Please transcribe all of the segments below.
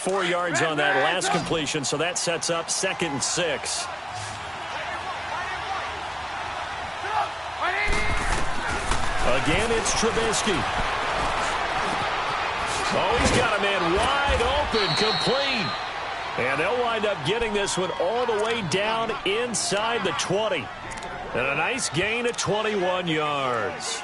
4 yards on that last completion, so that sets up 2nd and 6. Again, it's Trubisky. Oh, he's got a man wide open, complete. And they'll wind up getting this one all the way down inside the 20. And a nice gain of 21 yards.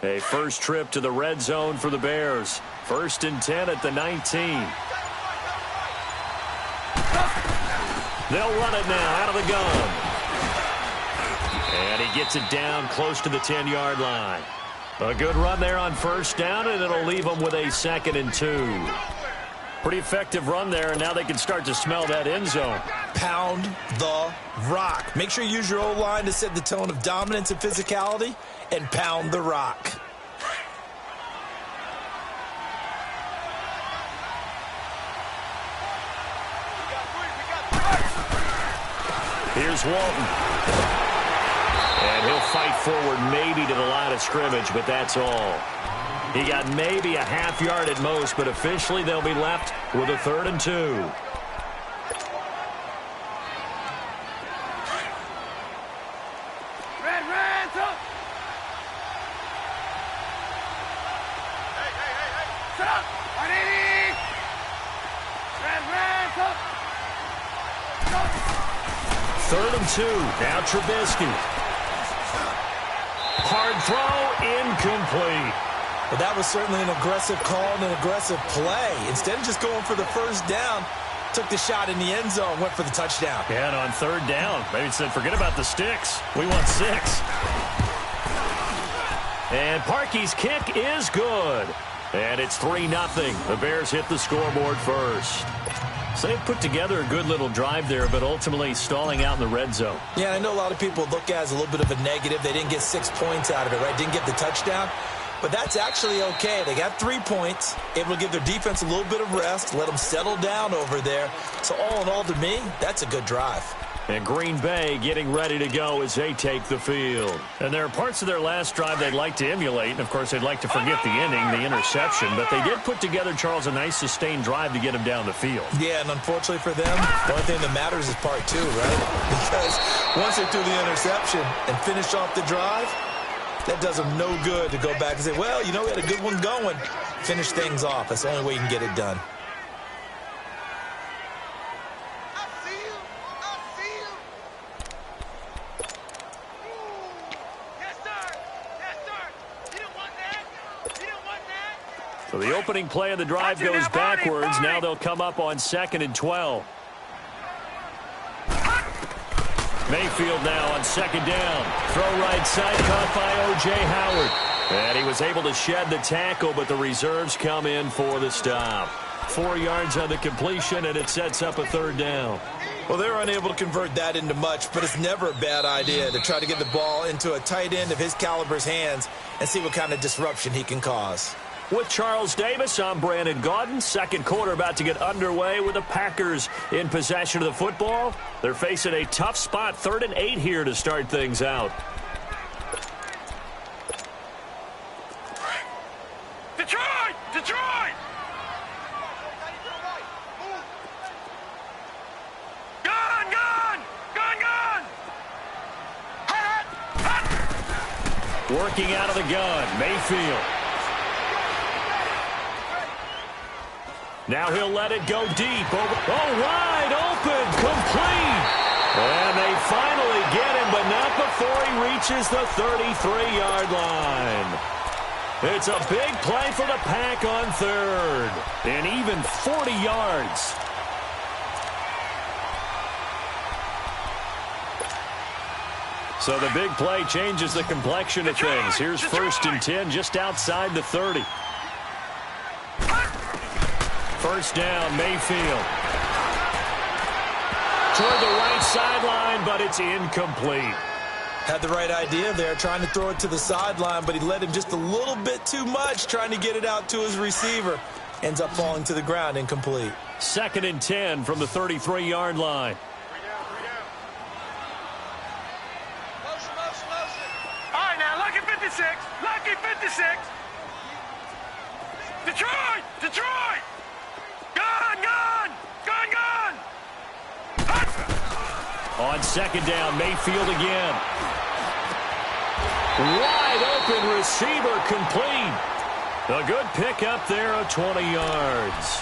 A first trip to the red zone for the Bears. 1st and 10 at the 19. They'll run it now out of the gun. And he gets it down close to the 10-yard line. A good run there on 1st down, and it'll leave them with a 2nd and 2. Pretty effective run there, and now they can start to smell that end zone. Pound the rock. Make sure you use your O-line to set the tone of dominance and physicality, and pound the rock. Here's Walton. And he'll fight forward maybe to the line of scrimmage, but that's all. He got maybe a half yard at most, but officially they'll be left with a 3rd and 2. Third and 2. Now Trubisky. Hard throw, incomplete. Well, that was certainly an aggressive call and an aggressive play. Instead of just going for the 1st down, took the shot in the end zone, went for the touchdown. Yeah, and on 3rd down, maybe said, forget about the sticks. We want 6. And Parkey's kick is good. And it's 3-0. The Bears hit the scoreboard first. So they've put together a good little drive there, but ultimately stalling out in the red zone. Yeah, I know a lot of people look at it as a little bit of a negative. They didn't get 6 points out of it, right? Didn't get the touchdown. But that's actually okay. They got 3 points. Able to give their defense a little bit of rest, let them settle down over there. So all in all, to me, that's a good drive. And Green Bay getting ready to go as they take the field. And there are parts of their last drive they'd like to emulate. And, of course, they'd like to forget the ending, the interception. But they did put together, Charles, a nice sustained drive to get them down the field. Yeah, and unfortunately for them, the only thing that matters is part 2, right? Because once they threw the interception and finished off the drive, that does them no good to go back and say, well, you know, we had a good one going. Finish things off. That's the only way you can get it done. So the opening play of the drive goes backwards. Now they'll come up on 2nd and 12. Mayfield now on 2nd down. Throw right side, caught by O.J. Howard. And he was able to shed the tackle, but the reserves come in for the stop. 4 yards on the completion, and it sets up a 3rd down. Well, they were unable to convert that into much, but it's never a bad idea to try to get the ball into a tight end of his caliber's hands and see what kind of disruption he can cause. With Charles Davis, I'm Brandon Gaudin. 2nd quarter about to get underway with the Packers in possession of the football. They're facing a tough spot, 3rd and 8 here to start things out. Detroit! Detroit! Gun! Gun! Gun! Gun! Hot! Hot! Working out of the gun, Mayfield. Now he'll let it go deep. Oh, wide open, complete. And they finally get him, but not before he reaches the 33-yard line. It's a big play for the Pack on 3rd. And even 40 yards. So the big play changes the complexion of things. Here's 1st and 10 just outside the 30. 1st down, Mayfield. Toward the right sideline, but it's incomplete. Had the right idea there, trying to throw it to the sideline, but he led him just a little bit too much, trying to get it out to his receiver. Ends up falling to the ground, incomplete. 2nd and 10 from the 33-yard line. All right, now, lucky 56. Lucky 56. Detroit! Detroit! Gun! Gun! Gun! Gun! On 2nd down, Mayfield again. Wide open receiver complete. A good pickup there of 20 yards.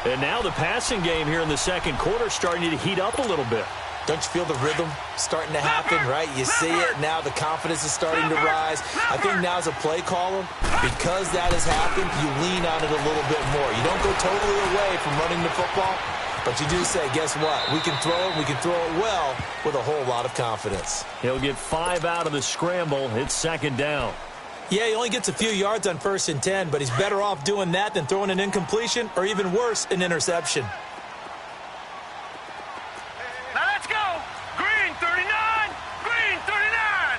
And now the passing game here in the second quarter starting to heat up a little bit. Don't you feel the rhythm starting to happen, right? You see it now. The confidence is starting to rise. I think now as a play caller, because that has happened, you lean on it a little bit more. You don't go totally away from running the football, but you do say, guess what? We can throw it. We can throw it well with a whole lot of confidence. He'll get 5 out of the scramble. It's 2nd down. Yeah, he only gets a few yards on 1st and 10, but he's better off doing that than throwing an incompletion or even worse, an interception. Now let's go! Green 39! Green 39!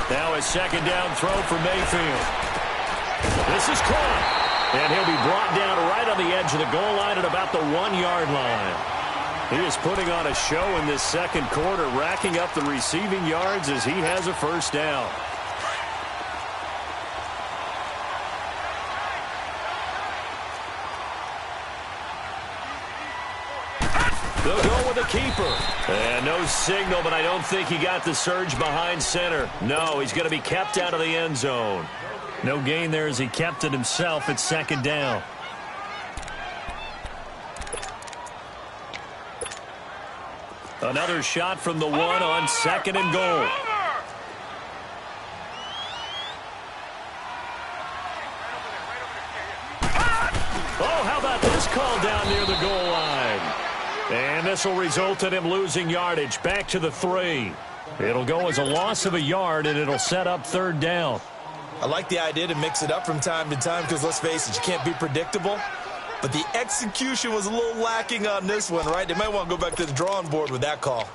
Now a 2nd down throw for Mayfield. This is caught. And he'll be brought down right on the edge of the goal line at about the 1-yard line. He is putting on a show in this second quarter, racking up the receiving yards as he has a 1st down. They'll go with a keeper. And no signal, but I don't think he got the surge behind center. No, he's going to be kept out of the end zone. No gain there as he kept it himself at 2nd down. Another shot from the 1 on 2nd and goal. Oh, how about this call down near the goal line? And this will result in him losing yardage back to the 3. It'll go as a loss of a yard, and it'll set up 3rd down. I like the idea to mix it up from time to time because, let's face it, you can't be predictable. But the execution was a little lacking on this one, right? They might want to go back to the drawing board with that call.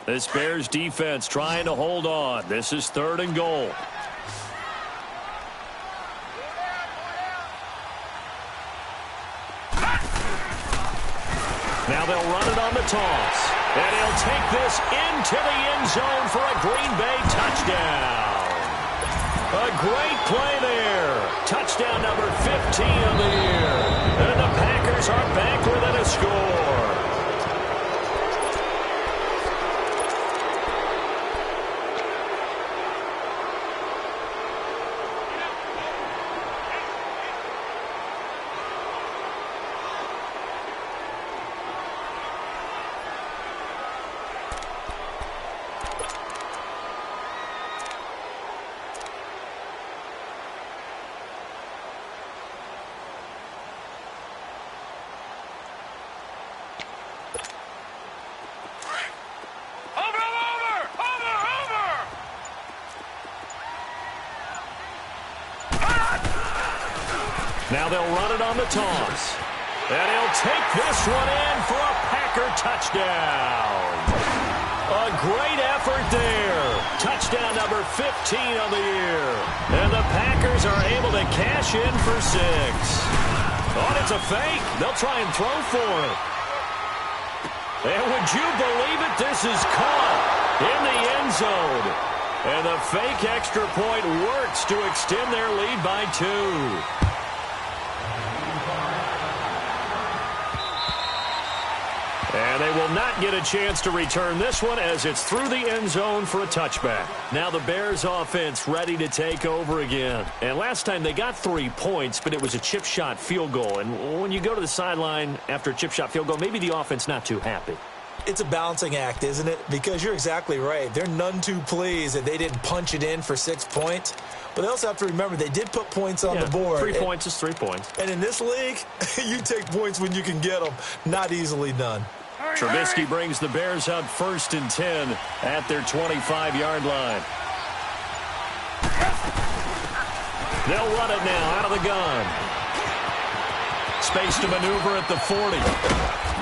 This Bears defense trying to hold on. This is 3rd and goal. Now they'll run it on the toss. And he'll take this into the end zone for a Green Bay touchdown. A great play there. Touchdown number 15 of the year. And the Packers are back within a score. Now they'll run it on the toss. And he'll take this one in for a Packer touchdown. A great effort there. Touchdown number 15 of the year. And the Packers are able to cash in for 6. Oh, it's a fake. They'll try and throw for it. And would you believe it? This is caught in the end zone. And the fake extra point works to extend their lead by 2. And they will not get a chance to return this one as it's through the end zone for a touchback. Now the Bears offense ready to take over again. And last time they got 3 points, but it was a chip shot field goal. And when you go to the sideline after a chip shot field goal, maybe the offense not too happy. It's a balancing act, isn't it? Because you're exactly right. They're none too pleased that they didn't punch it in for 6 points. But they also have to remember they did put points on the board. 3 points is 3 points. And in this league, you take points when you can get them. Not easily done. Trubisky brings the Bears up 1st and 10 at their 25-yard line. They'll run it now out of the gun. Space to maneuver at the 40.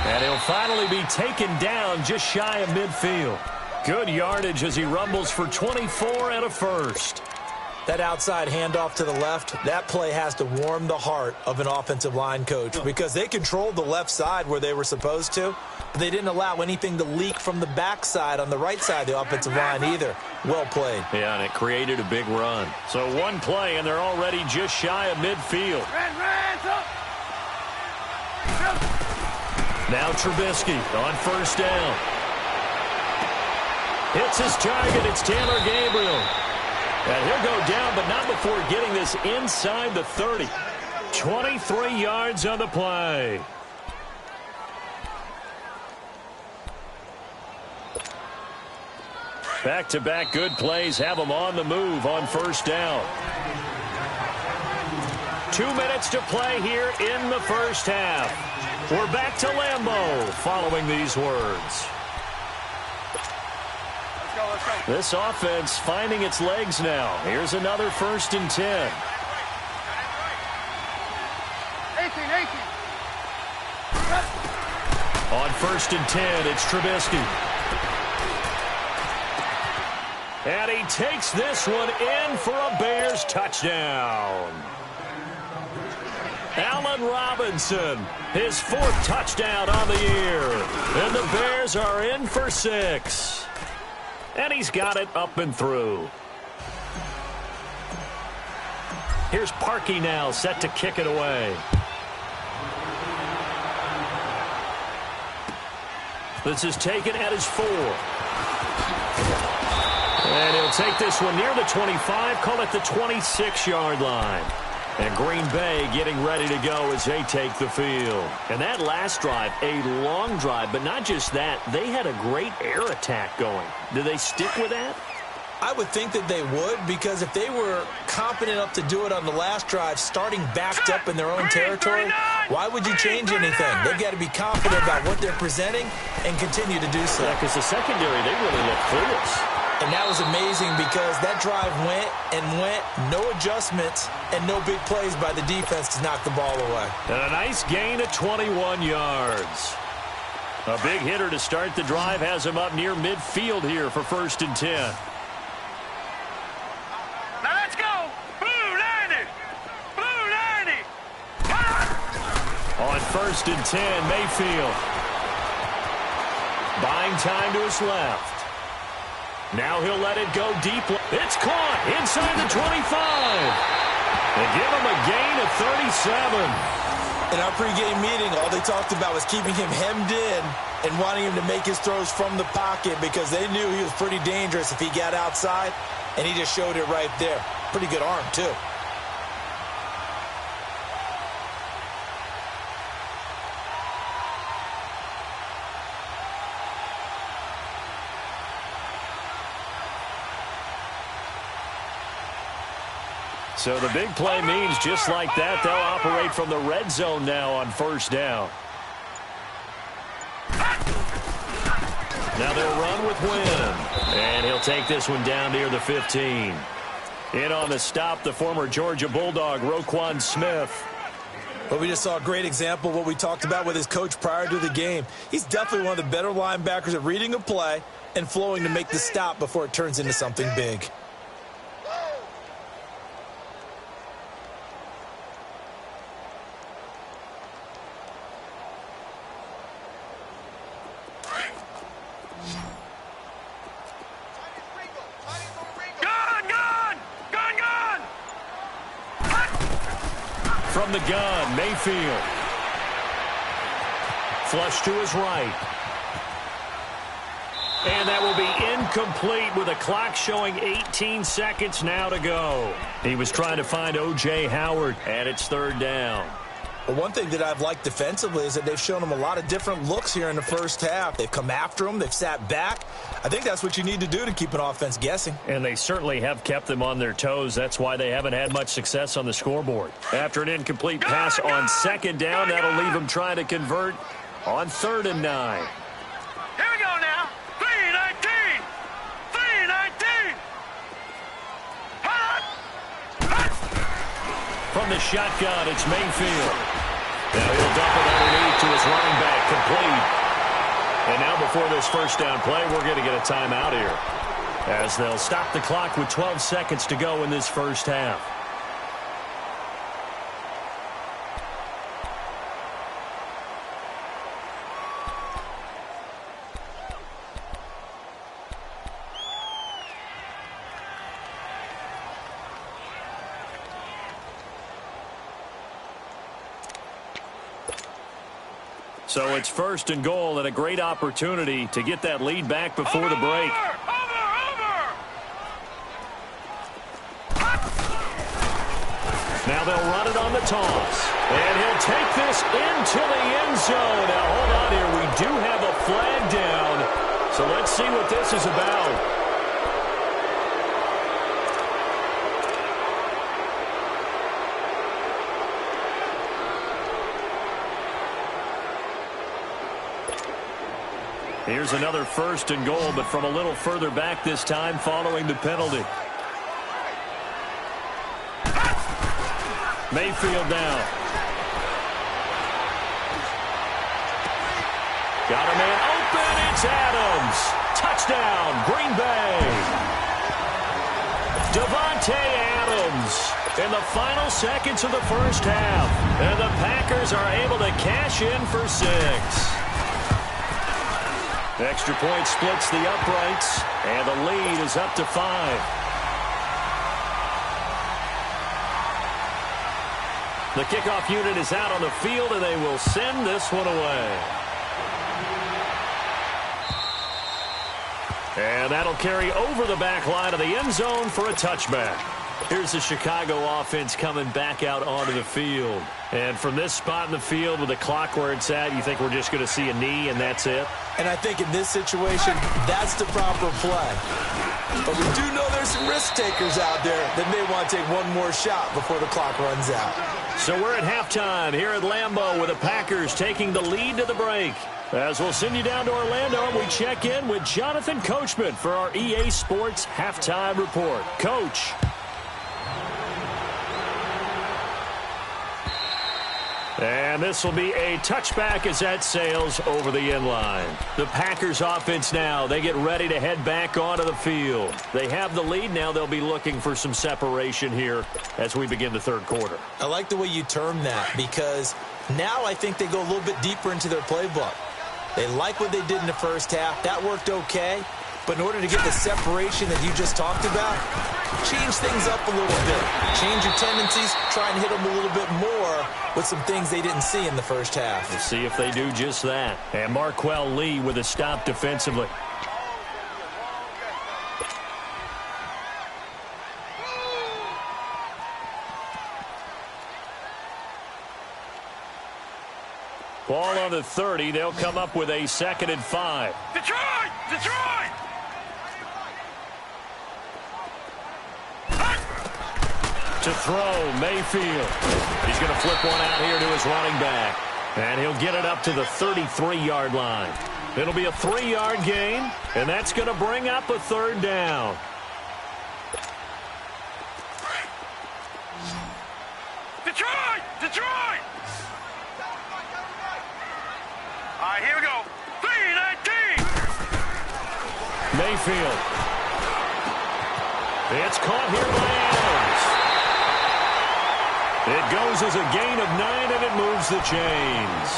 And he'll finally be taken down just shy of midfield. Good yardage as he rumbles for 24 and a first. That outside handoff to the left, that play has to warm the heart of an offensive line coach because they controlled the left side where they were supposed to, but they didn't allow anything to leak from the backside on the right side of the offensive line either. Well played. Yeah, and it created a big run. So one play, and they're already just shy of midfield. Now Trubisky on first down. Hits his target. It's Taylor Gabriel. And he'll go down, but not before getting this inside the 30. 23 yards on the play. Back-to-back good plays have them on the move on first down. 2 minutes to play here in the first half. We're back to Lambeau following these words. This offense finding its legs now. Here's another 1st and 10. 18. On 1st and 10, it's Trubisky. And he takes this one in for a Bears touchdown. Allen Robinson, his 4th touchdown on the year. And the Bears are in for 6. And he's got it up and through. Here's Parkey now, set to kick it away. This is taken at his 4. And he'll take this one near the 25, call it the 26-yard line. And Green Bay getting ready to go as they take the field. And that last drive, a long drive, but not just that. They had a great air attack going. Do they stick with that? I would think that they would, because if they were confident enough to do it on the last drive, starting backed up in their own territory, why would you change anything? They've got to be confident about what they're presenting and continue to do so. Yeah, because the secondary, they really look clueless. And that was amazing because that drive went and went, no adjustments, and no big plays by the defense to knock the ball away. And a nice gain of 21 yards. A big hitter to start the drive has him up near midfield here for 1st and 10. Now let's go. Blue 90. Blue 90. On 1st and 10, Mayfield. Buying time to his left. Now he'll let it go deep. It's caught inside the 25. They give him a gain of 37. In our pregame meeting, all they talked about was keeping him hemmed in and wanting him to make his throws from the pocket because they knew he was pretty dangerous if he got outside, and he just showed it right there. Pretty good arm, too. So the big play means just like that, they'll operate from the red zone now on first down. Now they'll run with Wynn. And he'll take this one down near the 15. In on the stop, the former Georgia Bulldog, Roquan Smith. But we just saw a great example of what we talked about with his coach prior to the game. He's definitely one of the better linebackers at reading a play and flowing to make the stop before it turns into something big. From the gun, Mayfield. Flush to his right. And that will be incomplete with a clock showing 18 seconds now to go. He was trying to find O.J. Howard, and it's 3rd down. Well, one thing that I've liked defensively is that they've shown him a lot of different looks here in the first half. They've come after him. They've sat back. I think that's what you need to do to keep an offense guessing. And they certainly have kept them on their toes. That's why they haven't had much success on the scoreboard. After an incomplete pass on 2nd down, that'll leave them trying to convert on 3rd and 9. Here we go now. 3-19. 3-19. From the shotgun, it's Mayfield. Now he'll dump it underneath to his running back, complete. And now before this first down play, we're going to get a timeout here, as they'll stop the clock with 12 seconds to go in this first half. So it's first and goal, and a great opportunity to get that lead back before the break. Now they'll run it on the toss. And he'll take this into the end zone. Now hold on here. We do have a flag down. So let's see what this is about. Here's another first and goal, but from a little further back this time following the penalty. Mayfield now. Got a man open. It's Adams. Touchdown, Green Bay. Davante Adams in the final seconds of the first half. And the Packers are able to cash in for 6. Extra point splits the uprights, and the lead is up to 5. The kickoff unit is out on the field, and they will send this one away. And that'll carry over the back line of the end zone for a touchback. Here's the Chicago offense coming back out onto the field. And from this spot in the field with the clock where it's at, you think we're just going to see a knee and that's it? And I think in this situation, that's the proper play. But we do know there's some risk takers out there that may want to take one more shot before the clock runs out. So we're at halftime here at Lambeau with the Packers taking the lead to the break. As we'll send you down to Orlando, we check in with Jonathan Coachman for our EA Sports Halftime Report. Coach. And this will be a touchback as that sails over the end line. The Packers offense now, they get ready to head back onto the field. They have the lead now. They'll be looking for some separation here as we begin the third quarter. I like the way you term that, because now I think they go a little bit deeper into their playbook. They like what they did in the first half. That worked okay. But in order to get the separation that you just talked about, change things up a little bit. Change your tendencies. Try and hit them a little bit more with some things they didn't see in the first half. We'll see if they do just that. And Marquell Lee with a stop defensively. Ball on the 30. They'll come up with a 2nd and 5. Detroit! Detroit! To throw, Mayfield. He's going to flip one out here to his running back. And he'll get it up to the 33-yard line. It'll be a 3-yard gain, and that's going to bring up a 3rd down. Detroit! Detroit! All right, here we go. 3-19. Mayfield. It's caught here by Adams. It goes as a gain of 9, and it moves the chains.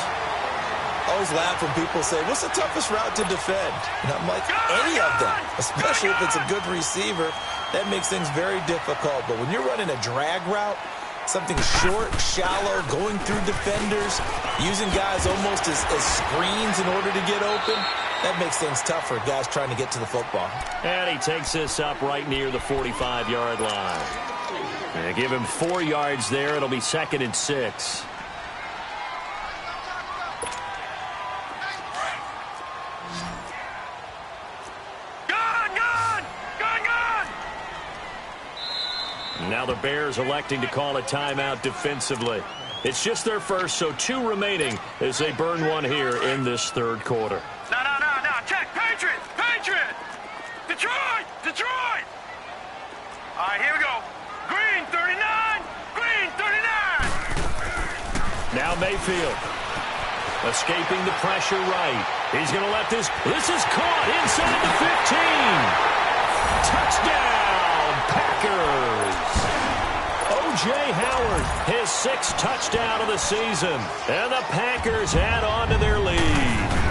I always laugh when people say, what's the toughest route to defend? And I'm like, any of them, especially if it's a good receiver. That makes things very difficult. But when you're running a drag route, something short, shallow, going through defenders, using guys almost as screens in order to get open, that makes things tough for guys trying to get to the football. And he takes this up right near the 45-yard line. And give him 4 yards there. It'll be 2nd and 6. Now the Bears electing to call a timeout defensively. It's just their first, so 2 remaining as they burn one here in this third quarter. No. Check. Patriot! Patriot! Detroit! Detroit! All right, here we go. Green 39! Green 39! Now Mayfield. Escaping the pressure right. He's going to let this. This is caught inside the 15. Touchdown, Packers. O.J. Howard, his 6th touchdown of the season. And the Packers add on to their lead.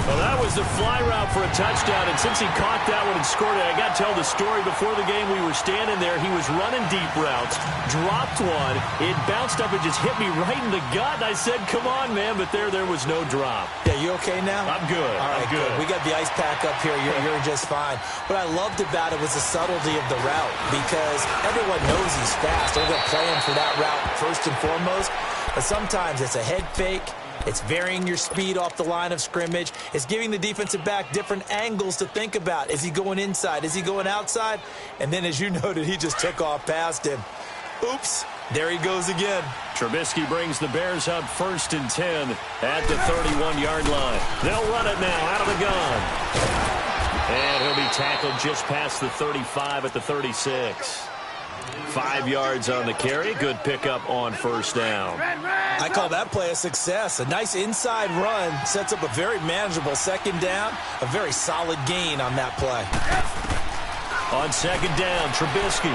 Well, that was the fly route for a touchdown, and since he caught that one and scored it, I got to tell the story. Before the game, we were standing there. He was running deep routes, dropped one. It bounced up and just hit me right in the gut, and I said, come on, man, but there was no drop. Yeah, you okay now? I'm good. All right, I'm good. We got the ice pack up here. You're just fine. What I loved about it was the subtlety of the route, because everyone knows he's fast. They're going to play him for that route first and foremost, but sometimes it's a head fake. It's varying your speed off the line of scrimmage. It's giving the defensive back different angles to think about. Is he going inside? Is he going outside? And then, as you noted, he just took off past him. Oops, there he goes again. Trubisky brings the Bears up 1st and 10 at the 31-yard line. They'll run it now out of the gun. And he'll be tackled just past the 35 at the 36. 5 yards on the carry. Good pickup on 1st down. I call that play a success. A nice inside run sets up a very manageable 2nd down. A very solid gain on that play. On 2nd down, Trubisky.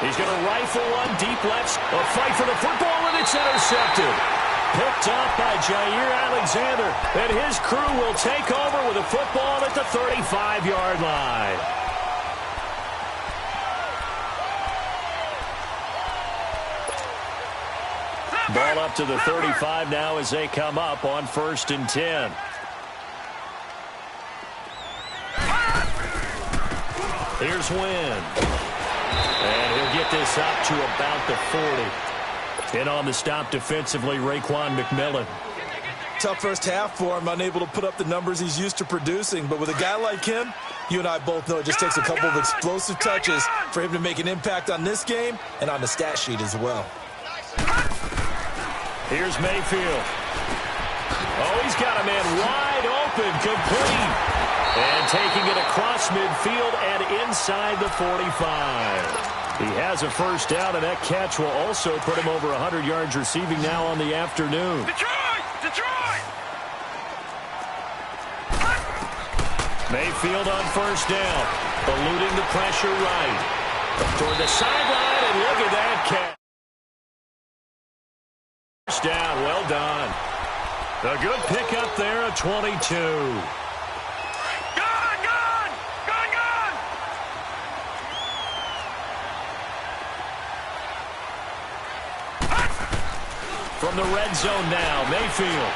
He's going to rifle one deep left. A fight for the football, and it's intercepted. Picked up by Jair Alexander. And his crew will take over with a football at the 35-yard line. Ball up to the 35 now as they come up on 1st and 10. Here's Wynn. And he'll get this up to about the 40. In on the stop defensively, Raekwon McMillan. Tough first half for him, unable to put up the numbers he's used to producing. But with a guy like him, you and I both know it just takes a couple of explosive touches for him to make an impact on this game and on the stat sheet as well. Here's Mayfield. Oh, he's got a man wide open, complete. And taking it across midfield and inside the 45. He has a 1st down, and that catch will also put him over 100 yards receiving now on the afternoon. Detroit! Detroit! Mayfield on 1st down. Eluding the pressure right. Toward the sideline, and look at that catch. Down, well done. A good pickup there, a 22. Gone! Gone! Gone! Gone! From the red zone now, Mayfield.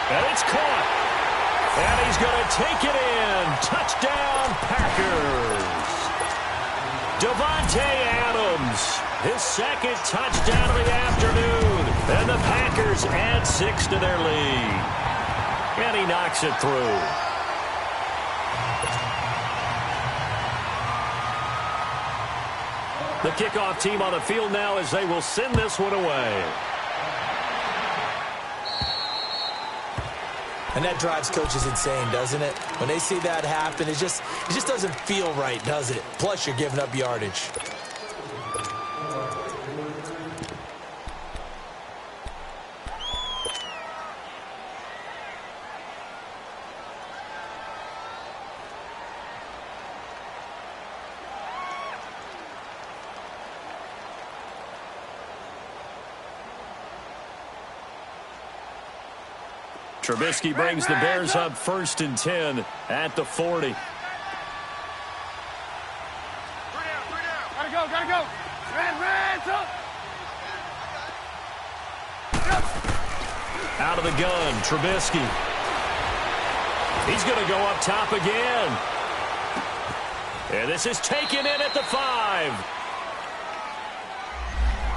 And it's caught. And he's going to take it in. Touchdown, Packers. Davante Adams. His 2nd touchdown of the afternoon. And the Packers add 6 to their lead. And he knocks it through. The kickoff team on the field now as they will send this one away. And that drives coaches insane, doesn't it? When they see that happen, it just doesn't feel right, does it? Plus, you're giving up yardage. Trubisky brings the Bears up 1st and 10 at the 40. Gotta go, gotta go. Red, up. Out of the gun, Trubisky. He's going to go up top again. And this is taken in at the 5.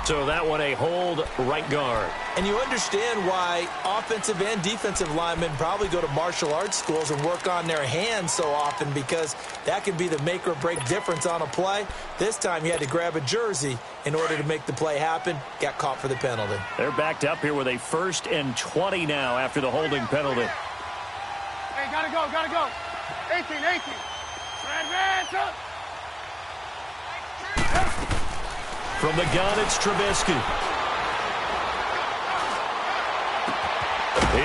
So that one a hold right guard. And you understand why offensive and defensive linemen probably go to martial arts schools and work on their hands so often, because that can be the make or break difference on a play. This time he had to grab a jersey in order to make the play happen. Got caught for the penalty. They're backed up here with a 1st and 20 now after the holding penalty. Hey, gotta go, gotta go. 18. Red, up. From the gun, it's Trubisky.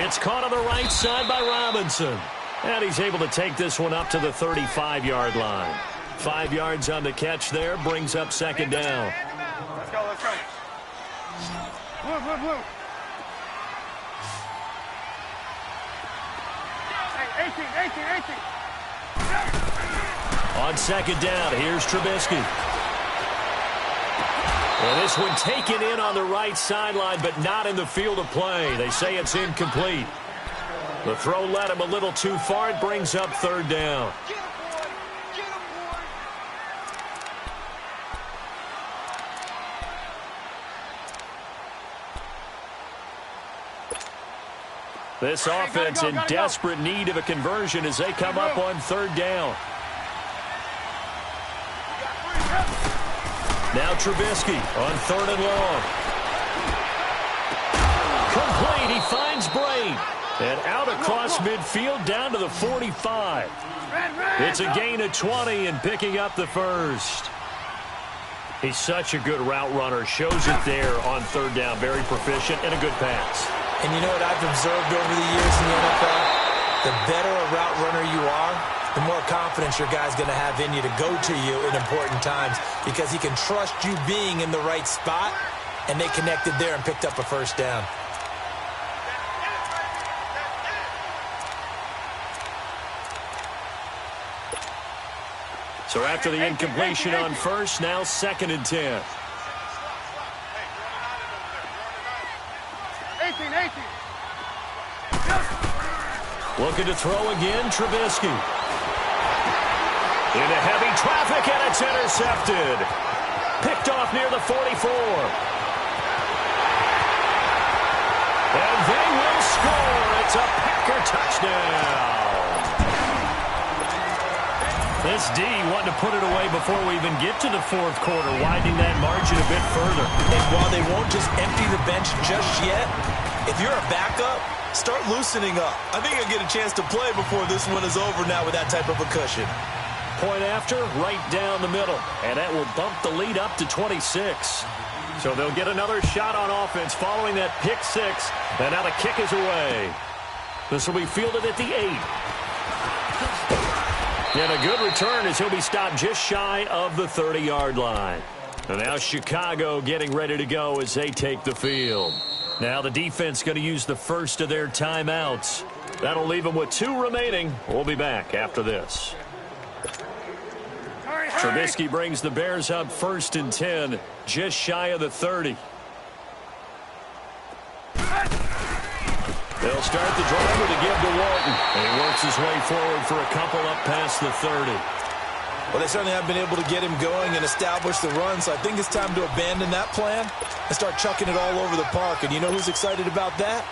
It's caught on the right side by Robinson. And he's able to take this one up to the 35-yard line. 5 yards on the catch there, brings up second down. Let's go, let's go. Blue, blue, blue. Hey, 18. On second down, here's Trubisky. Well, this one taken in on the right sideline, but not in the field of play. They say it's incomplete. The throw led him a little too far. It brings up third down. This offense in desperate need of a conversion as they come up on third down. Now Trubisky on third and long. Complete. He finds Braid. And out across midfield down to the 45. It's a gain of 20 and picking up the first. He's such a good route runner. Shows it there on third down. Very proficient and a good pass. And you know what I've observed over the years in the NFL? The better a route runner you are, the more confidence your guy's going to have in you to go to you in important times because he can trust you being in the right spot, and they connected there and picked up a first down. So after the incompletion on first, now second and 10. 18. Looking to throw again, Trubisky. Into heavy traffic, and it's intercepted. Picked off near the 44. And they will score. It's a Packer touchdown. This D wanted to put it away before we even get to the fourth quarter, widening that margin a bit further. And while they won't just empty the bench just yet, if you're a backup, start loosening up. I think you'll get a chance to play before this one is over now with that type of a cushion. Point after, right down the middle. And that will bump the lead up to 26. So they'll get another shot on offense following that pick six. And now the kick is away. This will be fielded at the 8. And a good return as he'll be stopped just shy of the 30-yard line. And now Chicago getting ready to go as they take the field. Now the defense going to use the first of their timeouts. That'll leave them with 2 remaining. We'll be back after this. Trubisky brings the Bears up first and 10, just shy of the 30. They'll start the drive with a give to Walton. And he works his way forward for a couple up past the 30. Well, they certainly have been able to get him going and establish the run, so I think it's time to abandon that plan and start chucking it all over the park. And you know who's excited about that?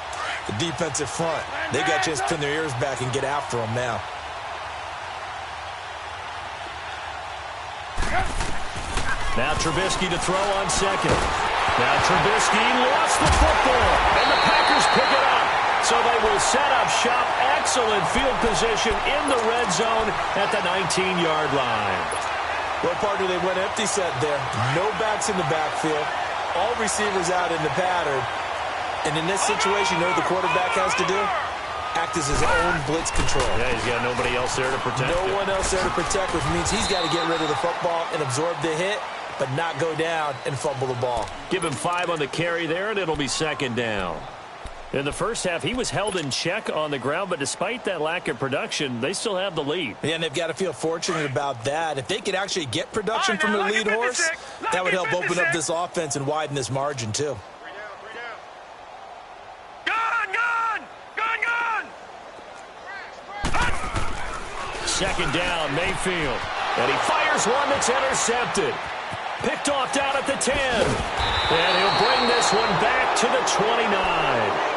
The defensive front. They got a chance to pin their ears back and get after him now. Now Trubisky to throw on second. Now Trubisky lost the football, and the Packers pick it up. So they will set up shop. Excellent field position in the red zone at the 19-yard line. Well, partner, they went empty set there. No backs in the backfield. All receivers out in the pattern. And in this situation, you know what the quarterback has to do? Act as his own blitz control. Yeah, he's got nobody else there to protect him. No one else there to protect, which means he's got to get rid of the football and absorb the hit, but not go down and fumble the ball. Give him 5 on the carry there, and it'll be second down. In the first half, he was held in check on the ground, but despite that lack of production, they still have the lead. Yeah, and they've got to feel fortunate about that. If they could actually get production from their lead horse, that would help open up this offense and widen this margin, too. Second down, Mayfield. And he fires one that's intercepted. Picked off down at the 10. And he'll bring this one back to the 29.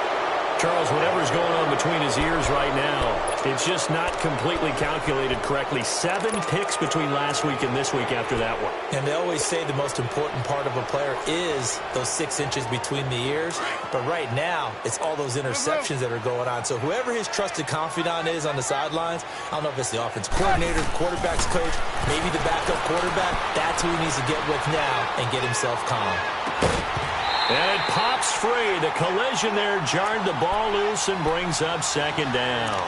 Charles, whatever's going on between his ears right now, it's just not completely calculated correctly. 7 picks between last week and this week after that one. And they always say the most important part of a player is those 6 inches between the ears. But right now, it's all those interceptions that are going on. So whoever his trusted confidant is on the sidelines, I don't know if it's the offense coordinator, quarterback's coach, maybe the backup quarterback, that's who he needs to get with now and get himself calm. And it pops free. The collision there jarred the ball loose and brings up second down.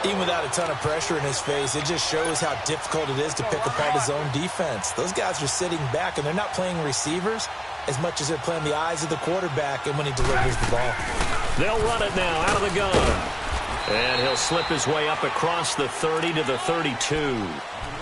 Even without a ton of pressure in his face, it just shows how difficult it is to pick apart his own defense. Those guys are sitting back, and they're not playing receivers as much as they're playing the eyes of the quarterback and when he delivers the ball. They'll run it now out of the gun. And he'll slip his way up across the 30 to the 32.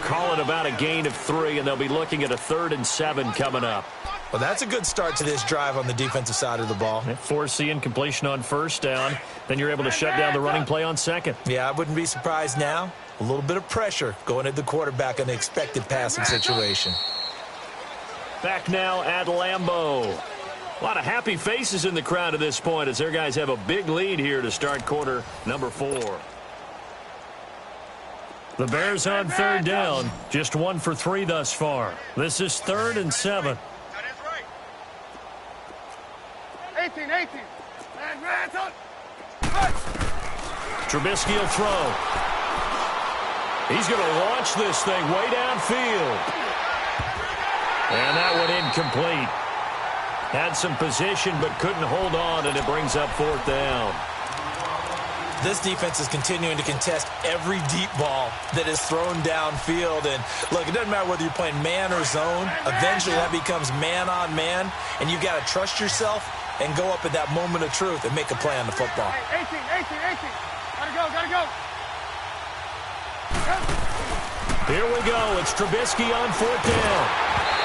Call it about a gain of 3, and they'll be looking at a 3rd and 7 coming up. Well, that's a good start to this drive on the defensive side of the ball. Force the incompletion on first down. Then you're able to shut down the running play on second. Yeah, I wouldn't be surprised now. A little bit of pressure going at the quarterback in the expected passing situation. Back now at Lambeau. A lot of happy faces in the crowd at this point as their guys have a big lead here to start quarter number 4. The Bears on 3rd down. Just 1 for 3 thus far. This is 3rd and 7. 18. Trubisky will throw. He's going to launch this thing way downfield. And that one incomplete. Had some position but couldn't hold on, and it brings up 4th down. This defense is continuing to contest every deep ball that is thrown downfield. And, look, it doesn't matter whether you're playing man or zone. Eventually that becomes man-on-man, and you've got to trust yourself and go up at that moment of truth and make a play on the football. 18. Gotta go. Here we go. It's Trubisky on 4th down.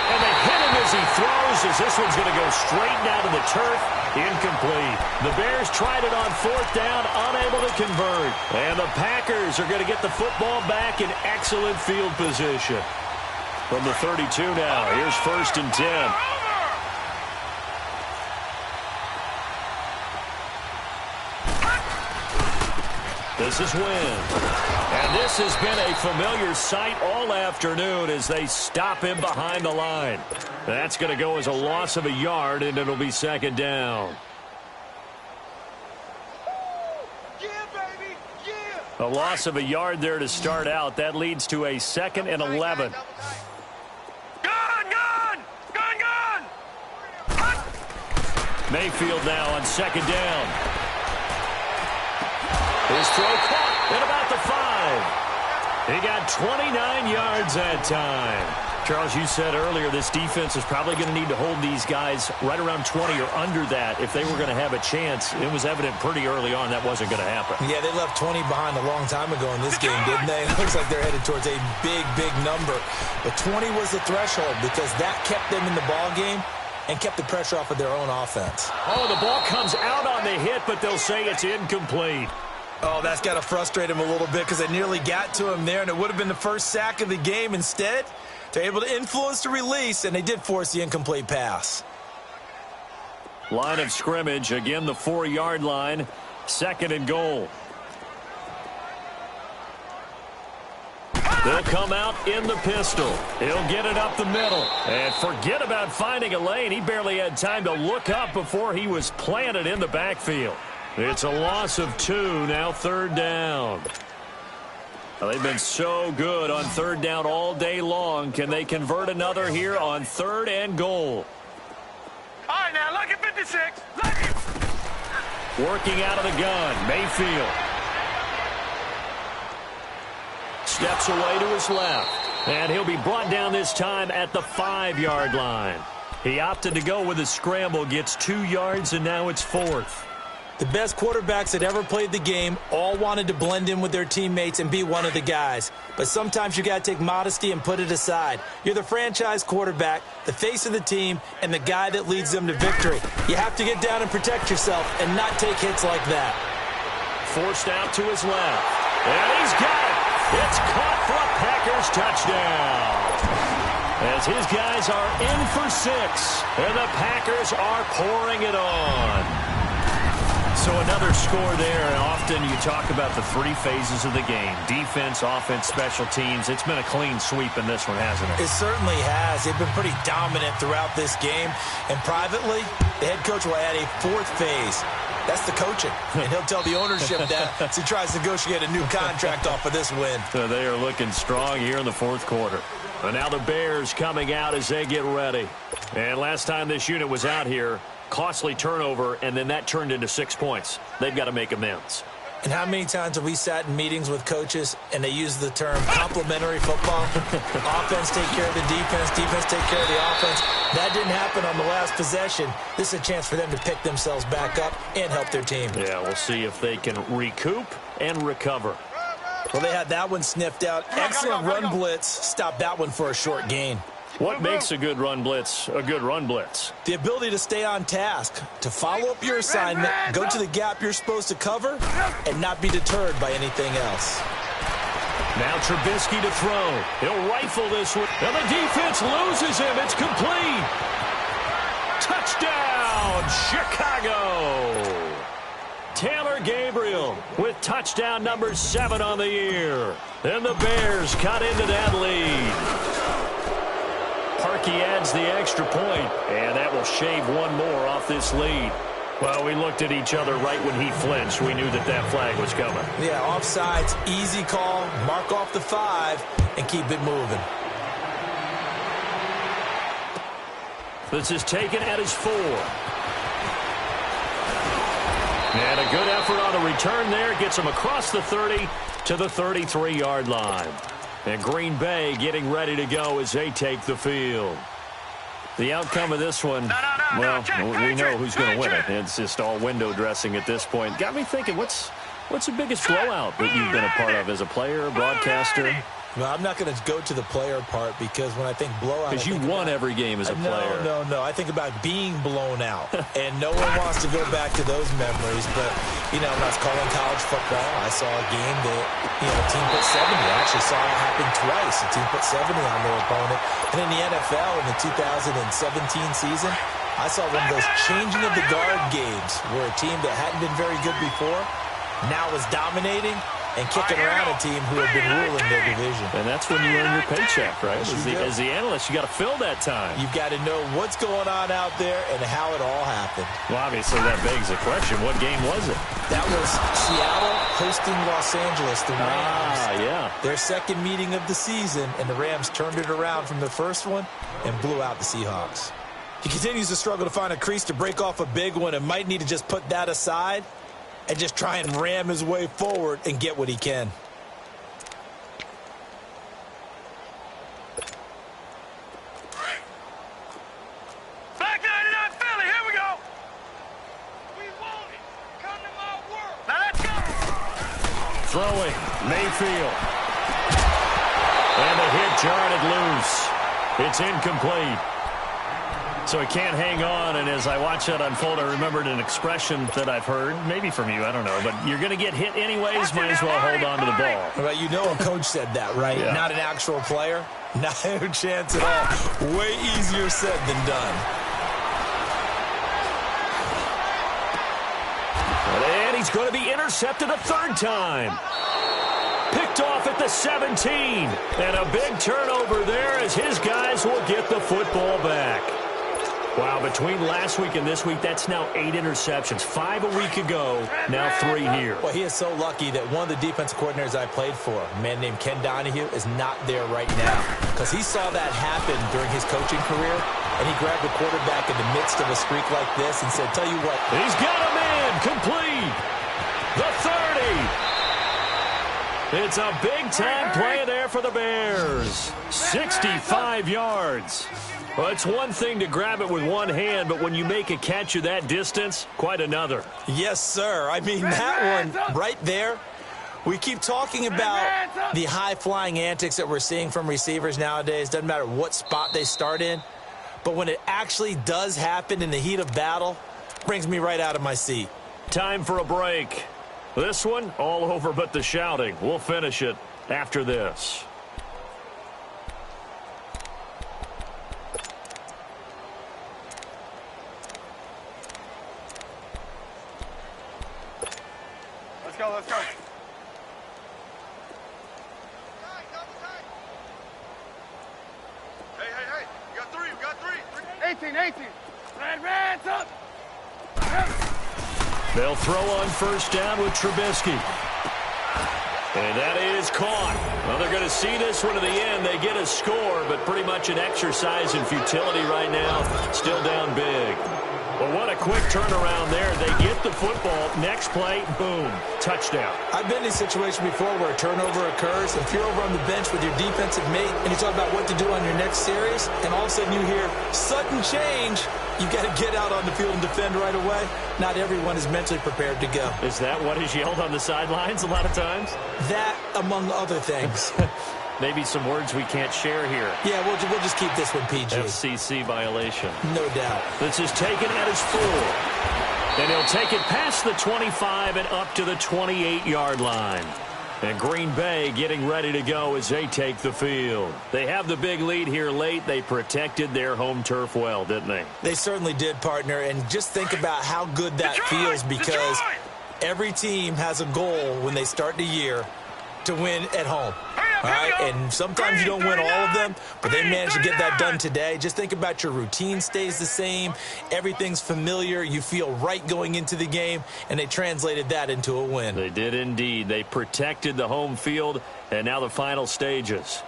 And they hit him as he throws, as this one's going to go straight down to the turf. Incomplete. The Bears tried it on 4th down, unable to convert. And the Packers are going to get the football back in excellent field position. From the 32 now, here's 1st and 10. This is Wynn. And this has been a familiar sight all afternoon as they stop him behind the line. That's going to go as a loss of a yard, and it'll be 2nd down. Yeah, baby, yeah. A loss of a yard there to start out. That leads to a 2nd and 11. Gun! Mayfield now on 2nd down. His throw caught at about the 5. He got 29 yards that time. Charles, you said earlier this defense is probably going to need to hold these guys right around 20 or under that if they were going to have a chance. It was evident pretty early on that wasn't going to happen. Yeah, they left 20 behind a long time ago in this game, didn't they? It looks like they're headed towards a big number. But 20 was the threshold because that kept them in the ball game and kept the pressure off of their own offense. Oh, the ball comes out on the hit, but they'll say it's incomplete. Oh, that's got to frustrate him a little bit because they nearly got to him there, and it would have been the first sack of the game. Instead, they're able to influence the release, and they did force the incomplete pass. Line of scrimmage, again the 4-yard line, 2nd and goal. They'll come out in the pistol. He'll get it up the middle. And forget about finding a lane. He barely had time to look up before he was planted in the backfield. It's a loss of 2, now 3rd down. Well, they've been so good on 3rd down all day long. Can they convert another here on 3rd and goal? All right, now, look at 56. Working out of the gun, Mayfield. Steps away to his left. And he'll be brought down this time at the 5-yard line. He opted to go with a scramble, gets 2 yards, and now it's 4th. The best quarterbacks that ever played the game all wanted to blend in with their teammates and be one of the guys. But sometimes you got to take modesty and put it aside. You're the franchise quarterback, the face of the team, and the guy that leads them to victory. You have to get down and protect yourself and not take hits like that. Forced out to his left. And he's got it. It's caught for a Packers touchdown. As his guys are in for 6, and the Packers are pouring it on. So another score there, and often you talk about the 3 phases of the game. Defense, offense, special teams. It's been a clean sweep in this one, hasn't it? It certainly has. They've been pretty dominant throughout this game. And privately, the head coach will add a 4th phase. That's the coaching. And he'll tell the ownership that as he tries to negotiate a new contract off of this win. So they are looking strong here in the 4th quarter. And now the Bears coming out as they get ready. And last time this unit was out here, costly turnover, and then that turned into 6 points. They've got to make amends. And how many times have we sat in meetings with coaches and they use the term complementary football? Offense take care of the defense, defense take care of the offense. That didn't happen on the last possession. This is a chance for them to pick themselves back up and help their team. Yeah, we'll see if they can recoup and recover. Well, they had that one sniffed out. Excellent run blitz. Stopped that one for a short gain. What makes a good run blitz a good run blitz? The ability to stay on task, to follow up your assignment, go to the gap you're supposed to cover, and not be deterred by anything else. Now Trubisky to throw. He'll rifle this one. And the defense loses him. It's complete. Touchdown, Chicago. Taylor Gabriel with touchdown number 7 on the year. And the Bears cut into that lead. Parkey adds the extra point, and that will shave one more off this lead. Well, we looked at each other right when he flinched. We knew that that flag was coming. Yeah, offsides, easy call, mark off the 5, and keep it moving. This is taken at his 4. And a good effort on the return there. Gets him across the 30 to the 33-yard line. And Green Bay getting ready to go as they take the field. The outcome of this one, well, we know who's going to win it. It's just all window dressing at this point. Got me thinking, what's the biggest blowout that you've been a part of as a player, a broadcaster? Well, I'm not going to go to the player part because when I think blowout... Because you won every game as a player. No. I think about being blown out. And no one wants to go back to those memories. But, you know, when I was calling college football, I saw a game that, you know, a team put 70. I actually saw it happen twice. A team put 70 on their opponent. And in the NFL, in the 2017 season, I saw one of those changing of the guard games where a team that hadn't been very good before now was dominating and kicking around a team who had been ruling their division. And that's when you earn your paycheck, right? As the analyst, you got to fill that time. You've got to know what's going on out there and how it all happened. Well, obviously, that begs the question, what game was it? That was Seattle hosting Los Angeles, the Rams. Yeah. Their second meeting of the season, and the Rams turned it around from the first one and blew out the Seahawks. He continues to struggle to find a crease to break off a big one and might need to just put that aside and just try and ram his way forward and get what he can. Back 99 Philly, here we go. We want it. Come to my world. Now let's go. Throwing, Mayfield. And the hit jarred loose. It's incomplete. So he can't hang on, and as I watch that unfold, I remembered an expression that I've heard, maybe from you, I don't know, but you're going to get hit anyways, might as well hold on to the ball. Well, you know a coach said that, right? Yeah. Not an actual player. Not a chance at all. Way easier said than done. And he's going to be intercepted a third time. Picked off at the 17. And a big turnover there as his guys will get the football back. Wow, between last week and this week, that's now 8 interceptions. 5 a week ago, now 3 here. Well, he is so lucky that one of the defensive coordinators I played for, a man named Ken Donahue, is not there right now. Because he saw that happen during his coaching career, and he grabbed the quarterback in the midst of a streak like this and said, tell you what. He's got a man complete. The 30. It's a big-time play there for the Bears. 65 yards. Well, it's one thing to grab it with one hand, but when you make a catch of that distance, quite another. Yes, sir. I mean, that one right there, we keep talking about the high-flying antics that we're seeing from receivers nowadays. Doesn't matter what spot they start in. But when it actually does happen in the heat of battle, brings me right out of my seat. Time for a break. This one, all over but the shouting. We'll finish it after this. Let's go. Hey. We got three. 18. Red up. They'll throw on first down with Trubisky. And that is caught. Well, they're going to see this one to the end. They get a score, but pretty much an exercise in futility right now. Still down big. Well, what a quick turnaround there. They get the football. Next play, boom, touchdown. I've been in a situation before where a turnover occurs. If you're over on the bench with your defensive mate and you talk about what to do on your next series, and all of a sudden you hear sudden change, you got to get out on the field and defend right away. Not everyone is mentally prepared to go. Is that what is yelled on the sidelines a lot of times? That, among other things. Maybe some words we can't share here. Yeah, we'll just keep this one PG. FCC violation. No doubt. This is taken at his 4. And he'll take it past the 25 and up to the 28-yard line. And Green Bay getting ready to go as they take the field. They have the big lead here late. They protected their home turf well, didn't they? They certainly did, partner. And just think about how good that feels, because every team has a goal when they start the year to win at home. All right, and sometimes you don't win all of them, but they managed to get that done today. Just think about your routine stays the same. Everything's familiar. You feel right going into the game, and they translated that into a win. They did indeed. They protected the home field, and now the final stages.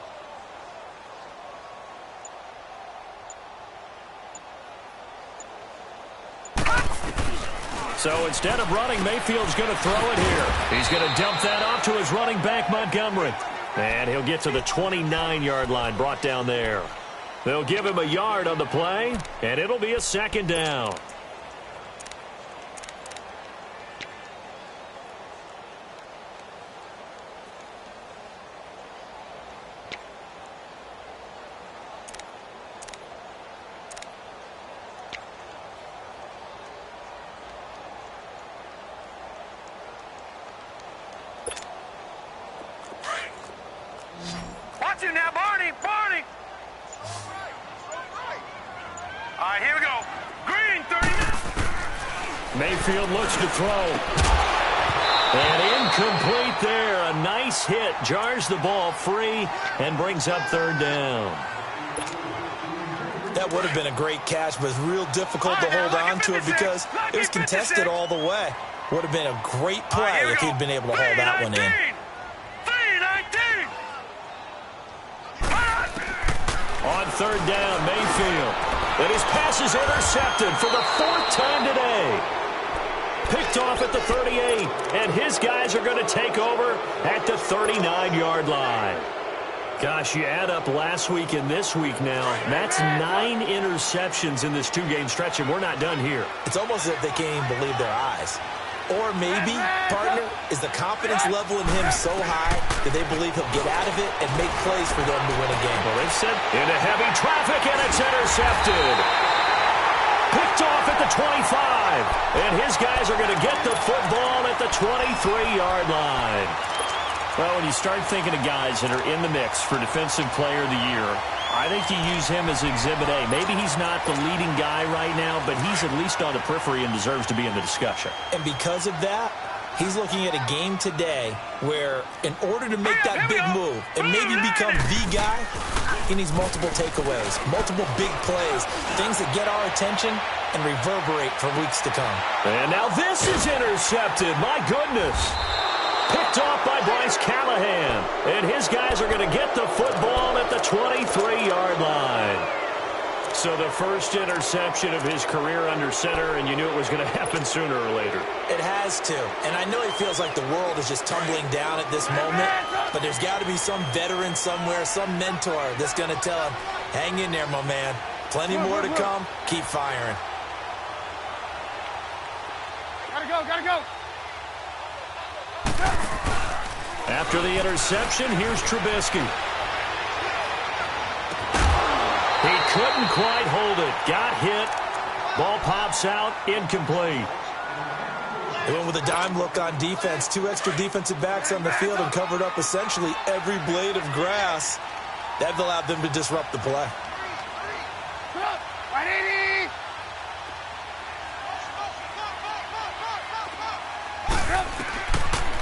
So instead of running, Mayfield's going to throw it here. He's going to dump that off to his running back, Montgomery. And he'll get to the 29-yard line, brought down there. They'll give him a yard on the play, and it'll be a second down. Watch it now, Barney! Barney! All right, here we go. Green, 39. Mayfield looks to throw. And incomplete there. A nice hit. Jars the ball free and brings up third down. That would have been a great catch, but it's real difficult to hold on to it because it was contested all the way. Would have been a great play if he'd been able to hold that one in. On third down, Mayfield. And his pass is intercepted for the 4th time today. Picked off at the 38, and his guys are going to take over at the 39-yard line. Gosh, you add up last week and this week now, that's 9 interceptions in this 2-game stretch, and we're not done here. It's almost as if they can't even believe their eyes. Or maybe, partner, is the confidence level in him so high that they believe he'll get out of it and make plays for them to win a game. Well, they've set into heavy traffic, and it's intercepted. Picked off at the 25, and his guys are going to get the football at the 23-yard line. Well, when you start thinking of guys that are in the mix for Defensive Player of the Year, I think you use him as Exhibit A. Maybe he's not the leading guy right now, but he's at least on the periphery and deserves to be in the discussion. And because of that, he's looking at a game today where in order to make that big move and maybe become the guy, he needs multiple takeaways, multiple big plays, things that get our attention and reverberate for weeks to come. And now this is intercepted. My goodness. Picked off by Bryce Callahan. And his guys are going to get the football at the 23-yard line. So the first interception of his career under center, and you knew it was going to happen sooner or later. It has to. And I know it feels like the world is just tumbling down at this moment, but there's got to be some veteran somewhere, some mentor that's going to tell him, hang in there, my man. Plenty more to come. Keep firing. Gotta go, gotta go. After the interception, here's Trubisky. He couldn't quite hold it. Got hit. Ball pops out. Incomplete. They went with a dime look on defense. 2 extra defensive backs on the field and covered up essentially every blade of grass. That allowed them to disrupt the play.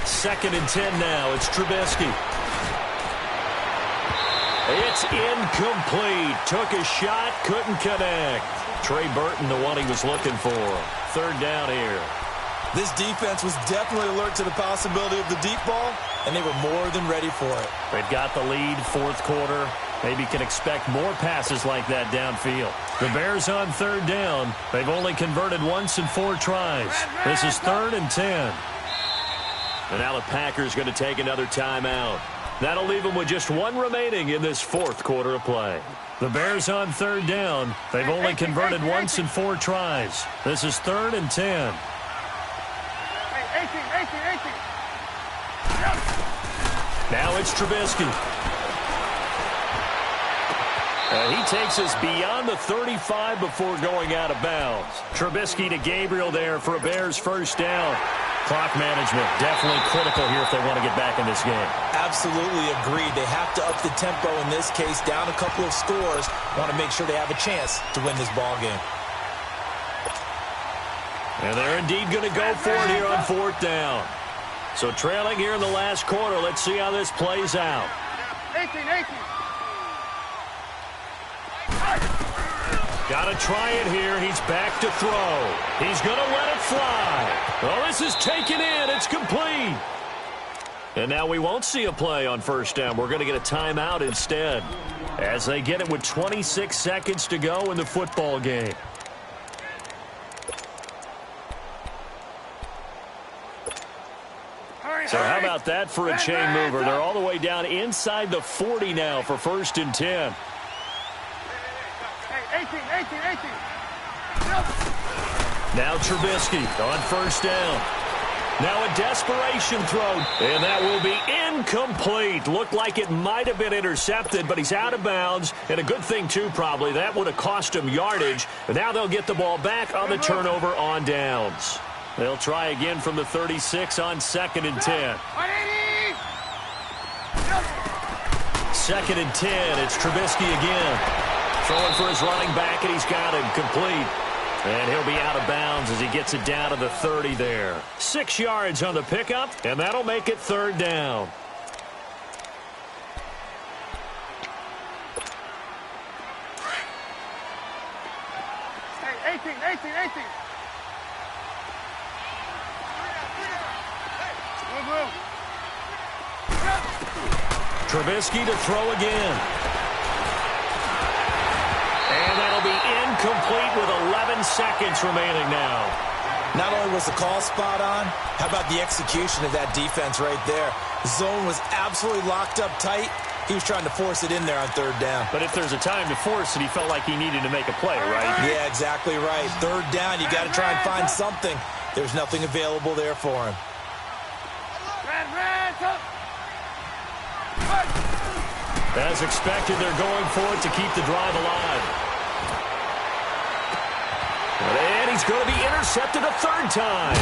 Second and 10 now. It's Trubisky. It's incomplete. Took a shot, couldn't connect. Trey Burton, the one he was looking for. Third down here. This defense was definitely alert to the possibility of the deep ball, and they were more than ready for it. They've got the lead, fourth quarter, Maybe can expect more passes like that downfield. The Bears on third down. They've only converted once in 4 tries. This is 3rd and 10. And now the Packers going to take another timeout. That'll leave them with just 1 remaining in this 4th quarter of play. The Bears on third down. They've only converted once in 4 tries. This is 3rd and 10. Now it's Trubisky. He takes us beyond the 35 before going out of bounds. Trubisky to Gabriel there for a Bears first down. Clock management definitely critical here if they want to get back in this game. Absolutely agreed. They have to up the tempo in this case, down a couple of scores. Want to make sure they have a chance to win this ball game. And they're indeed going to go for it here on 4th down. So trailing here in the last quarter. Let's see how this plays out. 18. Got to try it here. He's back to throw. He's going to let it fly. Well, this is taken in. It's complete. And now we won't see a play on first down. We're going to get a timeout instead as they get it with 26 seconds to go in the football game. So how about that for a chain mover? They're all the way down inside the 40 now for 1st and 10. 18. Now Trubisky on first down. Now a desperation throw, and that will be incomplete. Looked like it might have been intercepted, but he's out of bounds. And a good thing, too, probably. That would have cost him yardage. And now they'll get the ball back on the turnover on downs. They'll try again from the 36 on 2nd and 10. 2nd and 10. It's Trubisky again. Throwing for his running back, and he's got him complete. And he'll be out of bounds as he gets it down to the 30 there. 6 yards on the pickup, and that'll make it 3rd down. Hey, 18. Trubisky to throw again. And that'll be incomplete with 11 seconds remaining now. Not only was the call spot on, how about the execution of that defense right there? The zone was absolutely locked up tight. He was trying to force it in there on 3rd down. But if there's a time to force it, he felt like he needed to make a play, right? Yeah, exactly right. 3rd down, you got to try and find something. There's nothing available there for him. As expected, they're going for it to keep the drive alive. And he's going to be intercepted a 3rd time.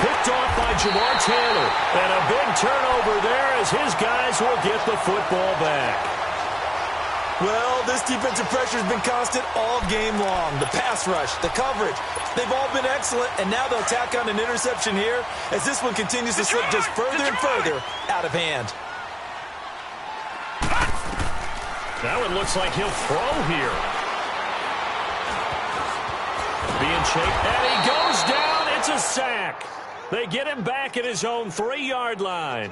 Picked off by Jamar Taylor. And a big turnover there as his guys will get the football back. Well, this defensive pressure has been constant all game long. The pass rush, the coverage, they've all been excellent. And now they'll tack on an interception here as this one continues to slip just further and further out of hand. Now it looks like he'll throw here. Being shaped, and he goes down. It's a sack. They get him back at his own 3-yard line.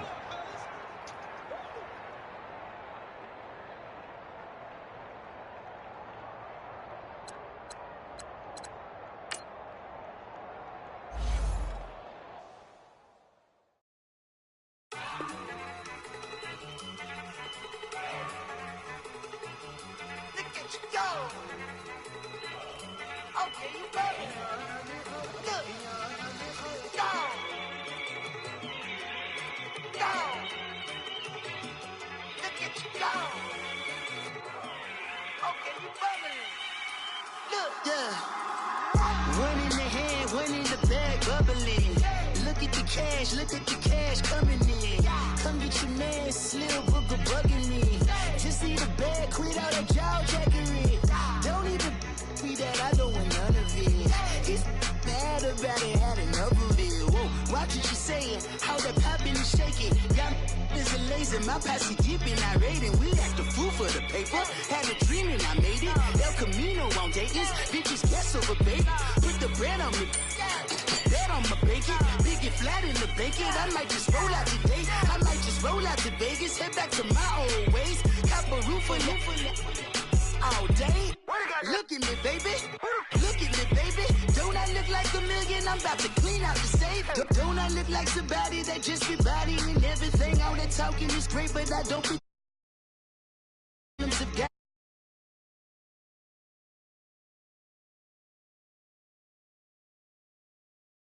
Look at the cash coming in. Come get your man, Slim Booker bugging me. Just need a bag, quit all that jaw jackery. Don't even me that I don't want none of it. He's mad about it, had enough of it. Whoa, watch what you saying, how that poppin' and shaking. Y'all is a lazy, my posse deep and I raiding. We act a fool for the paper, had a dream and I made it. El Camino on Dayton's, bitches guess over baby. Put the bread on me. I'ma bake it, big and flat in the blanket. I might just roll out today. I might just roll out to Vegas, head back to my old ways. Cop a roof for you all day. Look at me, baby. Look at me, baby. Don't I look like a million? I'm about to clean out the safe. Don't I look like somebody that just be bodying everything? All that talking is great, but I don't be